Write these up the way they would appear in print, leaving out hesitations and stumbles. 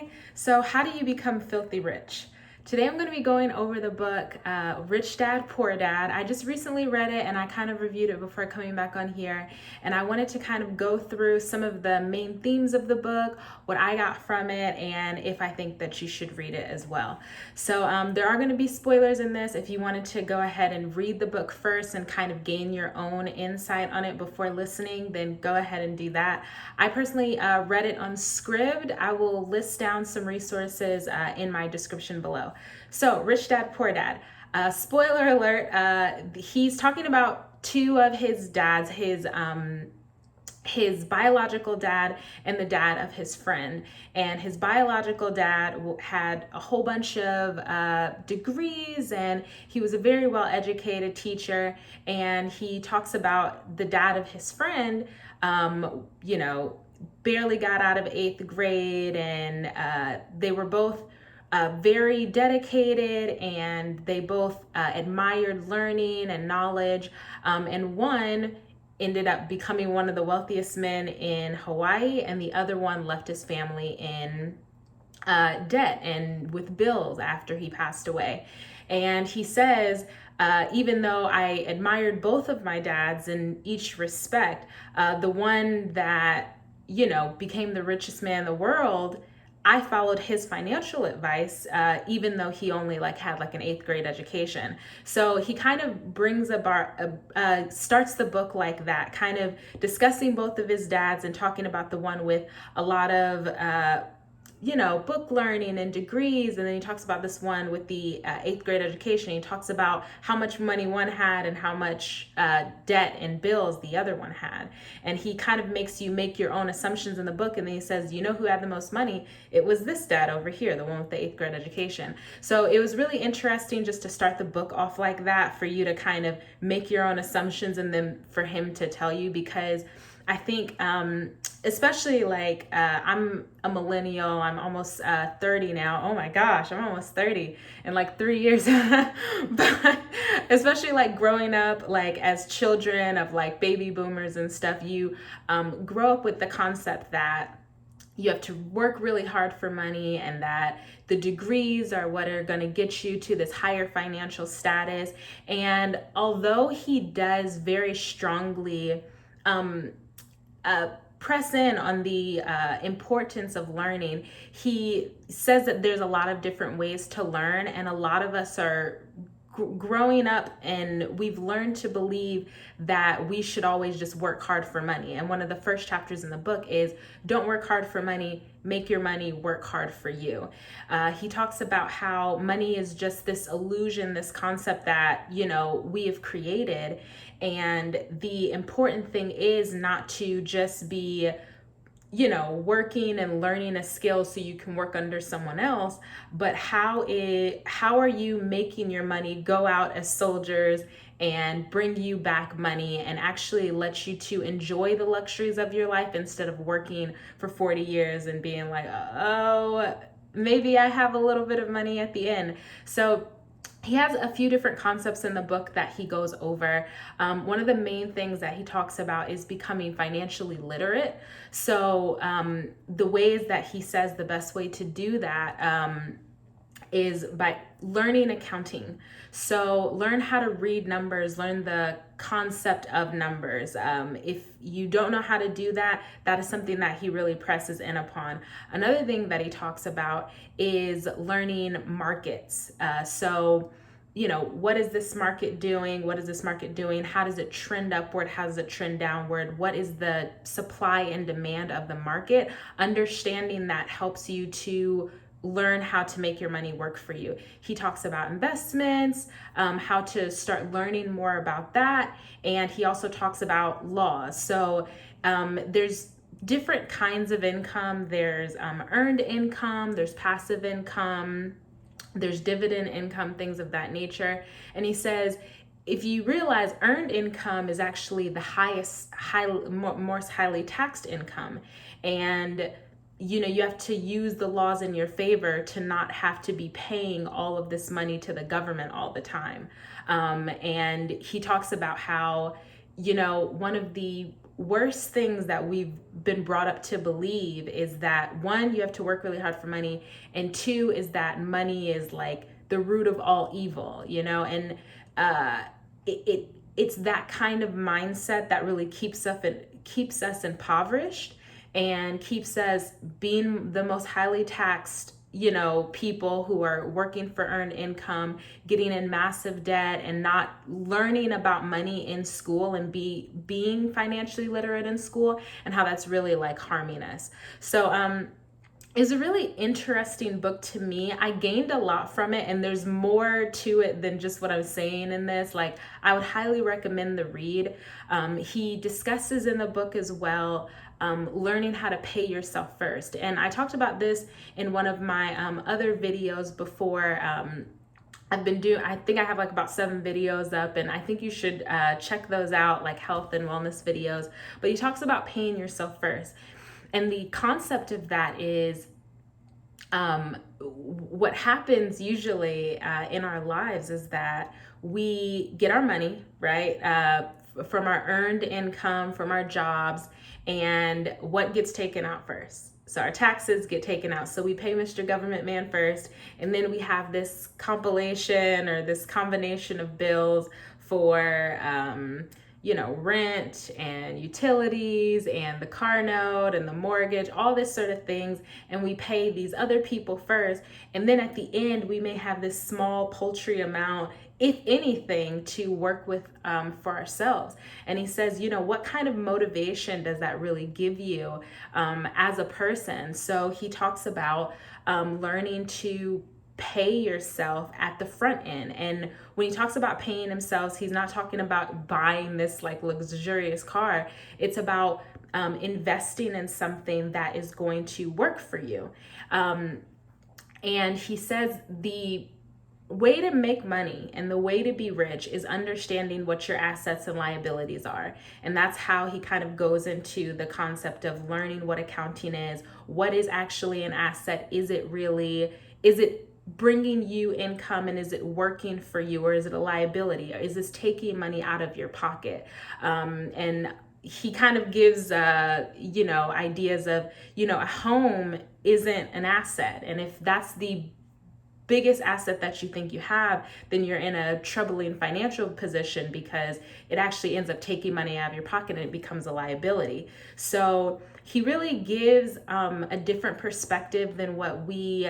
today. So how do you become filthy rich? Today I'm going to be going over the book Rich Dad, Poor Dad. I just recently read it and I kind of reviewed it before coming back on here. And I wanted to kind of go through some of the main themes of the book, what I got from it, and if I think that you should read it as well. So there are going to be spoilers in this. If you wanted to go ahead and read the book first and kind of gain your own insight on it before listening, then go ahead and do that. I personally read it on Scribd. I will list down some resources in my description below. So, Rich Dad, Poor Dad. Spoiler alert, he's talking about two of his dads, his biological dad and the dad of his friend. And his biological dad had a whole bunch of degrees, and he was a very well-educated teacher. And he talks about the dad of his friend, barely got out of 8th grade, and they were both very dedicated, and they both admired learning and knowledge. And one ended up becoming one of the wealthiest men in Hawaii, and the other one left his family in debt and with bills after he passed away. And he says, even though I admired both of my dads in each respect, the one that, became the richest man in the world, I followed his financial advice, even though he only had an 8th grade education. So he kind of brings starts the book like that, kind of discussing both of his dads and talking about the one with a lot of book learning and degrees. And then he talks about this one with the 8th grade education. He talks about how much money one had and how much debt and bills the other one had. And he kind of makes you make your own assumptions in the book. And then he says, who had the most money? It was this dad over here, the one with the 8th grade education. So it was really interesting just to start the book off like that, for you to kind of make your own assumptions and then for him to tell you, because I think, especially I'm a millennial, I'm almost 30 now. Oh my gosh, I'm almost 30 in 3 years. But especially growing up, as children of baby boomers and stuff, you grow up with the concept that you have to work really hard for money, and that the degrees are what are going to get you to this higher financial status. And although he does very strongly press in on the importance of learning, he says that there's a lot of different ways to learn, and a lot of us are growing up and we've learned to believe that we should always just work hard for money. And one of the first chapters in the book is don't work hard for money, make your money work hard for you. He talks about how money is just this illusion, this concept that we have created, and the important thing is not to just be working and learning a skill so you can work under someone else, but how are you making your money go out as soldiers and bring you back money and actually let you to enjoy the luxuries of your life, instead of working for 40 years and being like, oh, maybe I have a little bit of money at the end. So he has a few different concepts in the book that he goes over. One of the main things that he talks about is becoming financially literate. So the ways that he says the best way to do that is by learning accounting. So learn how to read numbers, learn the concept of numbers. If you don't know how to do that, that is something that he really presses in upon. Another thing that he talks about is learning markets. What is this market doing? What is this market doing? How does it trend upward? How does it trend downward? What is the supply and demand of the market? Understanding that helps you to learn how to make your money work for you. He talks about investments, how to start learning more about that. And he also talks about laws. So there's different kinds of income. There's earned income, there's passive income, there's dividend income, things of that nature. And he says, if you realize earned income is actually the most highly taxed income, and you have to use the laws in your favor to not have to be paying all of this money to the government all the time. And he talks about how, one of the worst things that we've been brought up to believe is that, one, you have to work really hard for money, and two is that money is like the root of all evil, you know. And it's that kind of mindset that really keeps us impoverished and keeps us being the most highly taxed, you know, people who are working for earned income, getting in massive debt, and not learning about money in school and being financially literate in school, and how that's really like harming us. So it's a really interesting book to me. I gained a lot from it, and there's more to it than just what I was saying in this. Like, I would highly recommend the read. He discusses in the book as well learning how to pay yourself first. And I talked about this in one of my other videos before. I think I have like about 7 videos up, and I think you should check those out, like health and wellness videos. But he talks about paying yourself first. And the concept of that is what happens usually in our lives is that we get our money, right, from our earned income, from our jobs, and what gets taken out first? So our taxes get taken out. So we pay Mr. Government Man first, and then we have this compilation or this combination of bills for rent and utilities and the car note and the mortgage, all this sort of things. And we pay these other people first. And then at the end, we may have this small paltry amount, if anything, to work with for ourselves. And he says, what kind of motivation does that really give you as a person? So he talks about learning to pay yourself at the front end. And when he talks about paying himself, he's not talking about buying this like luxurious car. It's about investing in something that is going to work for you. And he says the way to make money and the way to be rich is understanding what your assets and liabilities are. And that's how he kind of goes into the concept of learning what accounting is. What is actually an asset? Is it bringing you income, and is it working for you, or is it a liability? Or is this taking money out of your pocket? And he kind of gives ideas of, a home isn't an asset, and if that's the biggest asset that you think you have, then you're in a troubling financial position, because it actually ends up taking money out of your pocket and it becomes a liability. So he really gives a different perspective than what we,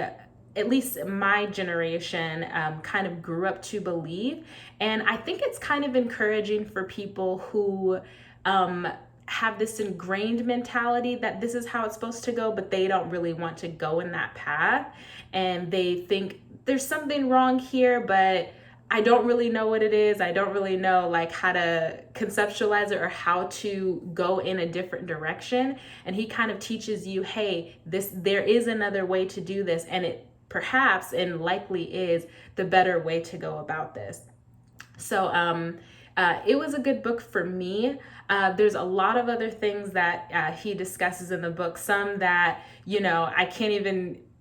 at least my generation, kind of grew up to believe. And I think it's kind of encouraging for people who have this ingrained mentality that this is how it's supposed to go, but they don't really want to go in that path. And they think there's something wrong here, but I don't really know what it is. I don't really know like how to conceptualize it or how to go in a different direction. And he kind of teaches you, hey, there is another way to do this, and it perhaps and likely is the better way to go about this. So it was a good book for me. There's a lot of other things that he discusses in the book, some that,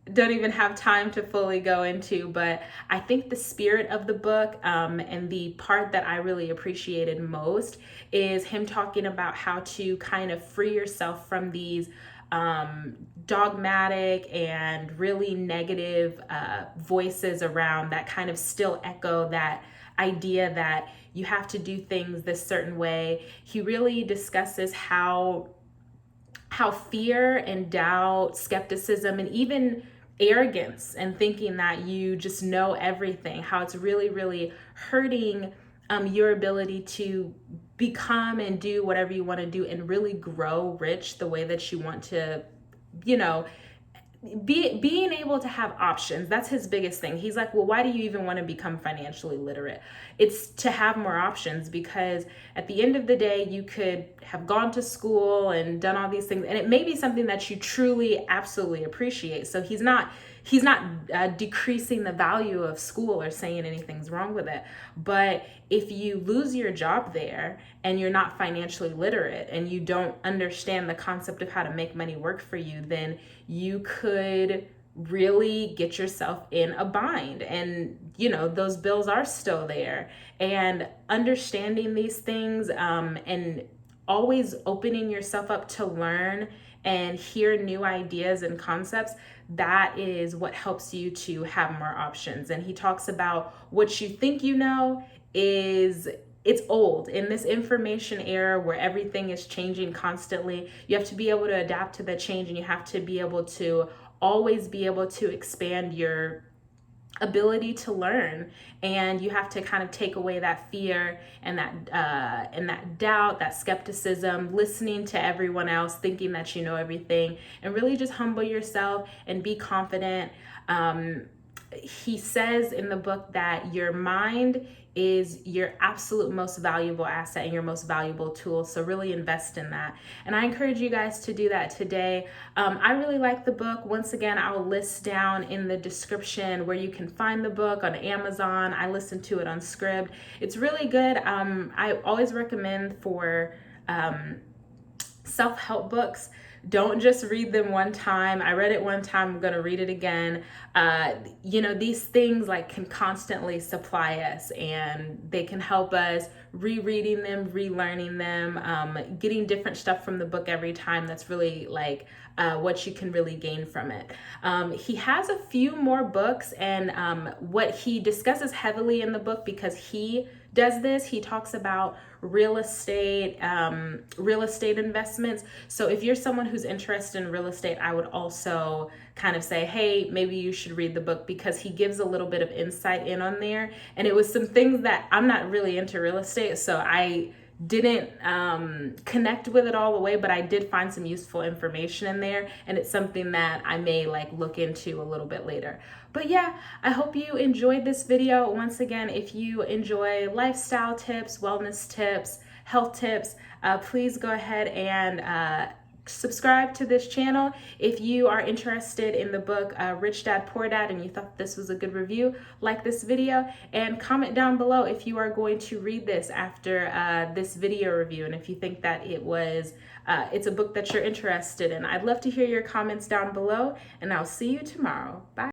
I don't even have time to fully go into, but I think the spirit of the book and the part that I really appreciated most is him talking about how to kind of free yourself from these dogmatic and really negative voices around that kind of still echo that idea that you have to do things this certain way. He really discusses how fear and doubt, skepticism, and even arrogance and thinking that you just know everything, how it's really, really hurting your ability to become and do whatever you want to do and really grow rich the way that you want to, being able to have options. That's his biggest thing. He's like, well, why do you even want to become financially literate? It's to have more options, because at the end of the day, you could have gone to school and done all these things, and it may be something that you truly, absolutely appreciate. So he's not decreasing the value of school or saying anything's wrong with it. But if you lose your job there and you're not financially literate and you don't understand the concept of how to make money work for you, then you could really get yourself in a bind. And, those bills are still there. And understanding these things and always opening yourself up to learn and hear new ideas and concepts, that is what helps you to have more options. And he talks about what you think you know is, it's old. In this information era where everything is changing constantly, you have to be able to adapt to the change, and you have to be able to always be able to expand your ability to learn. And you have to kind of take away that fear and that doubt, that skepticism, listening to everyone else, thinking that you know everything, and really just humble yourself and be confident. He says in the book that your mind is your absolute most valuable asset and your most valuable tool. So really invest in that. And I encourage you guys to do that today. I really like the book. Once again, I'll list down in the description where you can find the book on Amazon. I listened to it on Scribd. It's really good. I always recommend for self-help books, don't just read them one time. I read it one time, I'm gonna read it again. These things like can constantly supply us, and they can help us rereading them, relearning them, getting different stuff from the book every time. That's really like what you can really gain from it. He has a few more books, and what he discusses heavily in the book, because he does this, he talks about real estate investments. So if you're someone who's interested in real estate, I would also kind of say, hey, maybe you should read the book, because he gives a little bit of insight in on there. And it was some things that I'm not really into real estate, so I didn't connect with it all the way, but I did find some useful information in there, and it's something that I may like look into a little bit later. But yeah, I hope you enjoyed this video. Once again, if you enjoy lifestyle tips, wellness tips, health tips, please go ahead and subscribe to this channel. If you are interested in the book Rich Dad Poor Dad and you thought this was a good review, like this video, and comment down below if you are going to read this after this video review, and if you think that it's a book that you're interested in. I'd love to hear your comments down below, and I'll see you tomorrow. Bye.